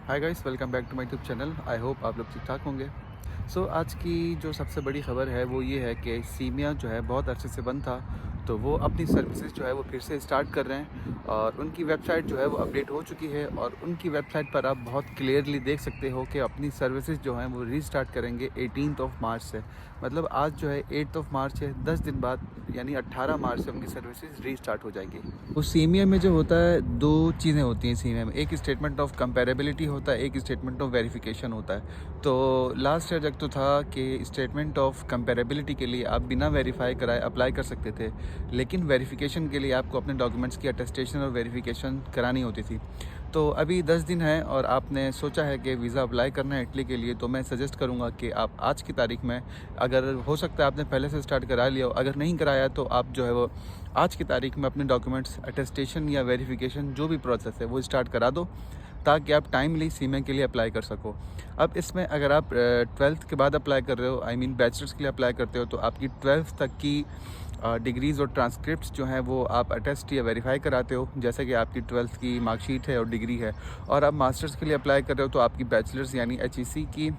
Hi guys, welcome back to my YouTube channel. I hope आप लोग ठीक ठाक होंगे। आज की जो सबसे बड़ी ख़बर है वो ये है कि सीमिया जो है बहुत अरसे से बंद था, तो वो अपनी सर्विसेज जो है वो फिर से स्टार्ट कर रहे हैं और उनकी वेबसाइट जो है वो अपडेट हो चुकी है और उनकी वेबसाइट पर आप बहुत क्लियरली देख सकते हो कि अपनी सर्विसेज जो हैं वो रीस्टार्ट करेंगे 18 मार्च से। मतलब आज जो है 8 मार्च है, 10 दिन बाद यानी 18 मार्च से उनकी सर्विसेज रीस्टार्ट हो जाएंगी। उस सीमिया में जो होता है दो चीज़ें होती हैं सीमिया में, एक स्टेटमेंट ऑफ कंपेरेबिलिटी होता है, एक स्टेटमेंट ऑफ वेरिफिकेशन होता है। तो लास्ट ईयर तक तो था कि स्टेटमेंट ऑफ कंपेरेबिलिटी के लिए आप बिना वेरीफाई कराए अप्लाई कर सकते थे, लेकिन वेरिफिकेशन के लिए आपको अपने डॉक्यूमेंट्स की अटेस्टेशन और वेरिफिकेशन करानी होती थी। तो अभी 10 दिन है और आपने सोचा है कि वीज़ा अप्लाई करना है इटली के लिए, तो मैं सजेस्ट करूंगा कि आप आज की तारीख में, अगर हो सकता है आपने पहले से स्टार्ट करा लिया हो, अगर नहीं कराया तो आप जो है वो आज की तारीख में अपने डॉक्यूमेंट्स अटेस्टेशन या वेरिफिकेशन जो भी प्रोसेस है वो स्टार्ट करा दो, ताकि आप टाइमली सीमे के लिए अप्लाई कर सको। अब इसमें अगर आप 12th के बाद अप्लाई कर रहे हो, आई मीन बैचलर्स के लिए अप्लाई करते हो, तो आपकी 12th तक की डिग्रीज़ और ट्रांसक्रिप्ट्स जो हैं वो आप अटेस्ट या वेरीफाई कराते हो, जैसे कि आपकी 12th की मार्कशीट है और डिग्री है। और आप मास्टर्स के लिए अप्लाई कर रहे हो तो आपकी बैचलर्स यानी HEC की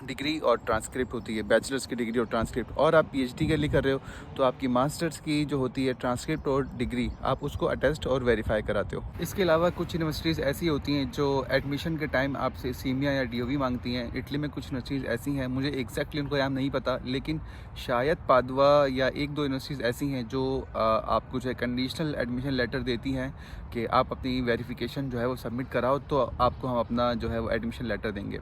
डिग्री और ट्रांसक्रिप्ट होती है, बैचलर्स की डिग्री और ट्रांसक्रिप्ट। और आप PhD के लिए कर रहे हो तो आपकी मास्टर्स की जो होती है ट्रांसक्रिप्ट और डिग्री, आप उसको अटेस्ट और वेरीफाई कराते हो। इसके अलावा कुछ यूनिवर्सिटीज़ ऐसी होती हैं जो एडमिशन के टाइम आपसे सीमिया या DOV मांगती हैं। इटली में कुछ यूनिवर्सिटीज़ ऐसी हैं, मुझे एग्जैक्टली उनको नाम नहीं पता, लेकिन शायद पादवा या एक दो यूनिवर्सिटीज़ ऐसी हैं जो आपको जो है कंडीशनल एडमिशन लेटर देती हैं कि आप अपनी वेरिफिकेशन जो है वो सबमिट कराओ तो आपको हम अपना जो है वो एडमिशन लेटर देंगे।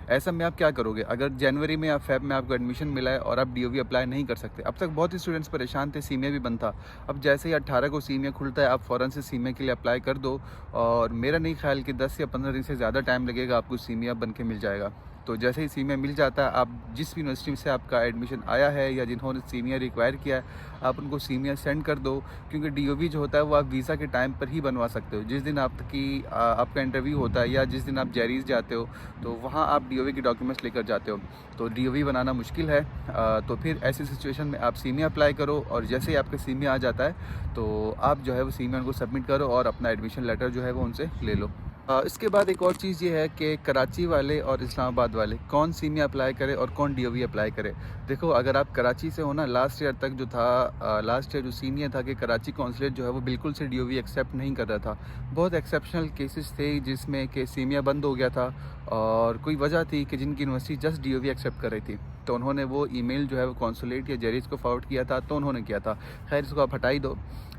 ऐसा में आप क्या करोगे, अगर जनवरी में या फेब में आपको एडमिशन मिला है और आप DOV अप्लाई नहीं कर सकते। अब तक बहुत ही स्टूडेंट्स परेशान थे, सीमिया भी बंद था। अब जैसे ही 18 को सीमिया खुलता है, आप फ़ौरन से सीमिया के लिए अप्लाई कर दो और मेरा नहीं ख्याल कि 10 या 15 दिन से ज़्यादा टाइम लगेगा, आपको सीमिया बन के मिल जाएगा। तो जैसे ही सीमिया मिल जाता है, आप जिस भी यूनिवर्सिटी से आपका एडमिशन आया है या जिन्होंने सीमिया रिक्वायर किया है, आप उनको सीमिया सेंड कर दो। क्योंकि DOV जो होता है वो आप वीज़ा के टाइम पर ही बनवा सकते हो। जिस दिन आपका इंटरव्यू होता है या जिस दिन आप जैरीज़ जाते हो, तो वहाँ आप DOV के डॉक्यूमेंट्स लेकर जाते हो, तो DOV बनाना मुश्किल है। तो फिर ऐसी सिचुएशन में आप सीमिया अप्लाई करो और जैसे ही आपका सीमिया आ जाता है तो आप जो है वो सीमिया उनको सबमिट करो और अपना एडमिशन लेटर जो है वो उनसे ले लो। इसके बाद एक और चीज़ ये है कि कराची वाले और इस्लामाबाद वाले कौन सीमिया अप्लाई करे और कौन DOV अप्लाई करे। देखो, अगर आप कराची से हो ना, लास्ट ईयर तक जो था, लास्ट ईयर जो सीनियर था कि कराची कौंसलेट जो है वो बिल्कुल से DOV एक्सेप्ट नहीं कर रहा था। बहुत एक्सेप्शनल केसेस थे जिसमें कि सीमिया बंद हो गया था और कोई वजह थी कि जिनकी यूनिवर्सिटी जस्ट DOV एक्सेप्ट कर रही थी, तो उन्होंने वो ईमेल जो है वो कौंसलेट या जेरीज को फॉरवर्ड किया था, तो उन्होंने किया था। खैर, इसको आप हटाई दो।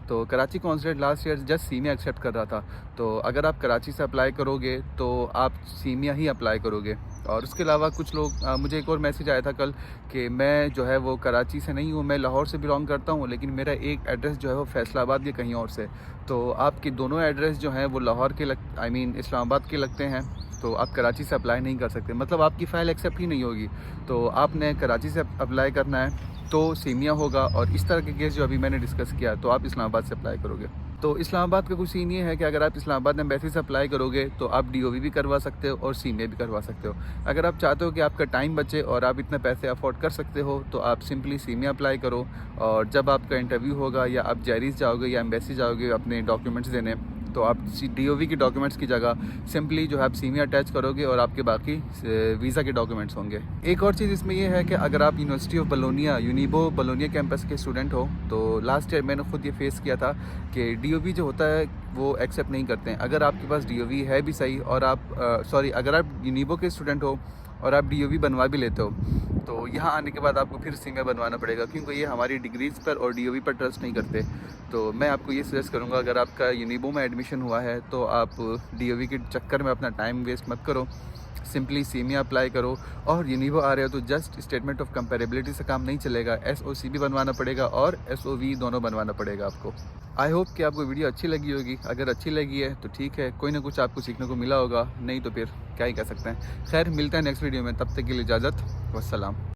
तो Karachi consulate last year just सीमिया एक्सेप्ट कर रहा था, तो अगर आप कराची से अप्लाई करोगे तो आप सीमिया ही अप्लाई करोगे। और उसके अलावा कुछ लोग, मुझे एक और मैसेज आया था कल कि मैं जो है वो कराची से नहीं हूँ, मैं लाहौर से बिलोंग करता हूँ, लेकिन मेरा एक एड्रेस जो है वो फैसलाबाद या कहीं और से। तो आपके दोनों एड्रेस जो हैं वो लाहौर के आई मीन इस्लामाबाद के लगते हैं, तो आप कराची से अप्लाई नहीं कर सकते, मतलब आपकी फ़ाइल एक्सेप्ट ही नहीं होगी। तो आपने कराची से अप्लाई करना है तो सीमिया होगा, और इस तरह के केस जो अभी मैंने डिस्कस किया तो आप इस्लामाबाद से अप्लाई करोगे। तो इस्लामाबाद का कुछ सीन ये है कि अगर आप इस्लामाबाद एम्बेसी से अप्लाई करोगे तो आप DOV भी करवा सकते हो और सीमिया भी करवा सकते हो। अगर आप चाहते हो कि आपका टाइम बचे और आप इतने पैसे अफोर्ड कर सकते हो तो आप सिंपली सीमिया अप्लाई करो, और जब आपका इंटरव्यू होगा या आप जैरीज जाओगे या एम्बेसी जाओगे अपने डॉक्यूमेंट्स देने, तो आप DOV की डॉक्यूमेंट्स की जगह सिंपली जो है आप सीमिया अटैच करोगे और आपके बाकी वीज़ा के डॉक्यूमेंट्स होंगे। एक और चीज़ इसमें यह है कि अगर आप यूनिवर्सिटी ऑफ बलोनिया, यूनिबो बलोनिया कैंपस के स्टूडेंट हो, तो लास्ट ईयर मैंने खुद ये फेस किया था कि DOV जो होता है वो एक्सेप्ट नहीं करते हैं। अगर आपके पास DOV है भी सही और अगर आप यूनिबो के स्टूडेंट हो और आप DOV बनवा भी लेते हो, तो यहाँ आने के बाद आपको फिर सीमिया बनवाना पड़ेगा, क्योंकि ये हमारी डिग्रीज़ पर और DOV पर ट्रस्ट नहीं करते। तो मैं आपको ये सजेस्ट करूँगा, अगर आपका यूनिबो में एडमिशन हुआ है तो आप DOV के चक्कर में अपना टाइम वेस्ट मत करो, सिंपली सीमिया अप्लाई करो। और यूनिबो आ रहे हो तो जस्ट स्टेटमेंट ऑफ कंपेरेबिलिटी से काम नहीं चलेगा, SOC भी बनवाना पड़ेगा और SOV दोनों बनवाना पड़ेगा आपको। आई होप कि आपको वीडियो अच्छी लगी होगी। अगर अच्छी लगी है तो ठीक है, कोई ना कुछ आपको सीखने को मिला होगा, नहीं तो फिर क्या ही कह सकते हैं। खैर, मिलता है नेक्स्ट वीडियो में, तब तक के लिए इजाज़त, वस्सलाम।